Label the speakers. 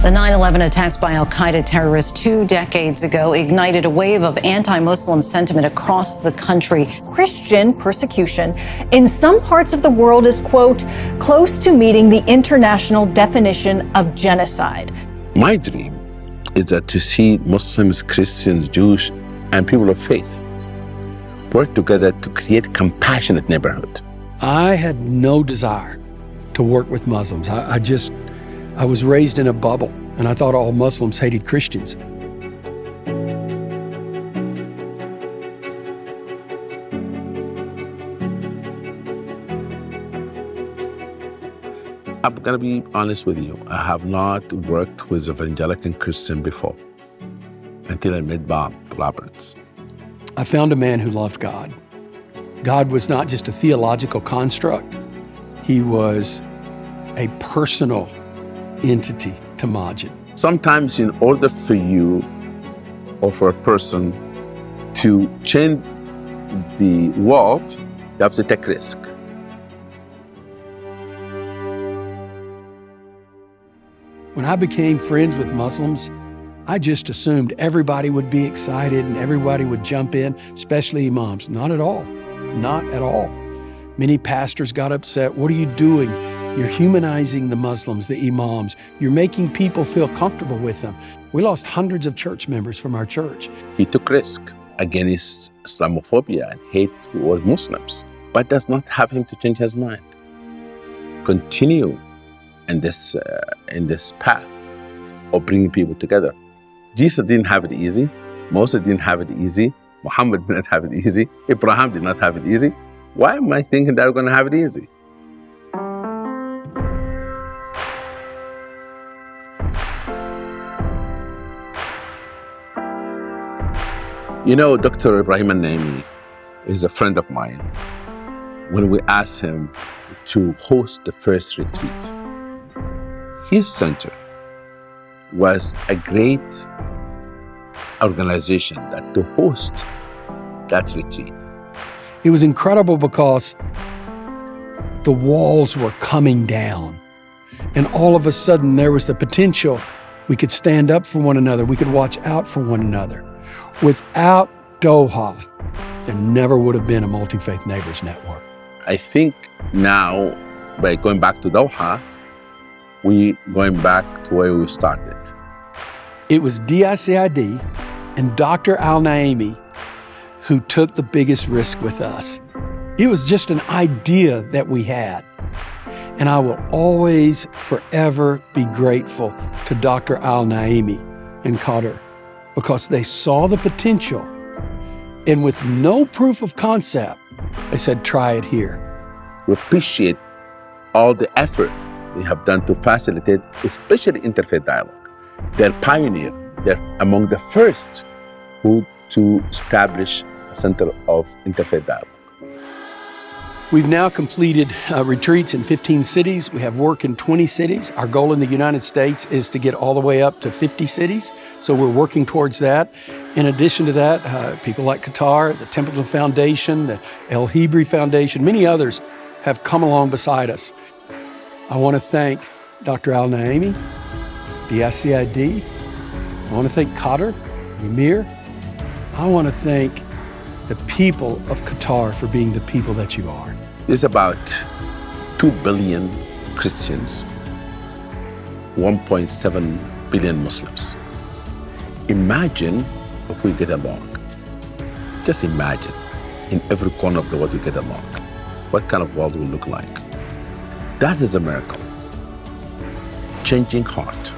Speaker 1: The 9/11 attacks by al-Qaeda terrorists 2 decades ago ignited a wave of anti-Muslim sentiment across the country.
Speaker 2: Christian persecution in some parts of the world is, quote, close to meeting the international definition of genocide.
Speaker 3: My dream is that to see Muslims, Christians, Jews, and people of faith work together to create a compassionate neighborhood.
Speaker 4: I had no desire to work with Muslims. I was raised in a bubble, and I thought all Muslims hated Christians.
Speaker 3: I'm going to be honest with you. I have not worked with evangelical Christian before until I met Bob Roberts.
Speaker 4: I found a man who loved God. God was not just a theological construct. He was a personal entity to Majid.
Speaker 3: Sometimes in order for you or for a person to change the world, you have to take risk.
Speaker 4: When I became friends with Muslims, I just assumed everybody would be excited and everybody would jump in, especially imams. Not at all. Not at all. Many pastors got upset. What are you doing? You're humanizing the Muslims, the imams. You're making people feel comfortable with them. We lost hundreds of church members from our church.
Speaker 3: He took risk against Islamophobia and hate toward Muslims, but does not have him to change his mind. Continue in this path of bringing people together. Jesus didn't have it easy. Moses didn't have it easy. Muhammad did not have it easy. Abraham did not have it easy. Why am I thinking they're going to have it easy? You know, Dr. Ibrahim Al-Naimi is a friend of mine. When we asked him to host the first retreat, his center was a great organization that to host that retreat.
Speaker 4: It was incredible because the walls were coming down. And all of a sudden, there was the potential we could stand up for one another. We could watch out for one another. Without Doha, there never would have been a multi-faith neighbors network.
Speaker 3: I think now, by going back to Doha, we're going back to where we started.
Speaker 4: It was DICID and Dr. Al-Naimi who took the biggest risk with us. It was just an idea that we had. And I will always, forever be grateful to Dr. Al-Naimi and Qatar because they saw the potential. And with no proof of concept, they said, try it here.
Speaker 3: We appreciate all the effort they have done to facilitate, especially interfaith dialogue. They're pioneers. They're among the first to establish a center of interfaith dialogue.
Speaker 4: We've now completed retreats in 15 cities. We have work in 20 cities. Our goal in the United States is to get all the way up to 50 cities. So we're working towards that. In addition to that, people like Qatar, the Templeton Foundation, the El Hebrew Foundation, many others have come along beside us. I want to thank Dr. Al-Naimi, DICID. I want to thank Qatar, Emir. I want to thank the people of Qatar for being the people that you are.
Speaker 3: There's about 2 billion Christians, 1.7 billion Muslims. Imagine if we get along. Just imagine, in every corner of the world we get along. What kind of world will look like? That is a miracle. Changing heart.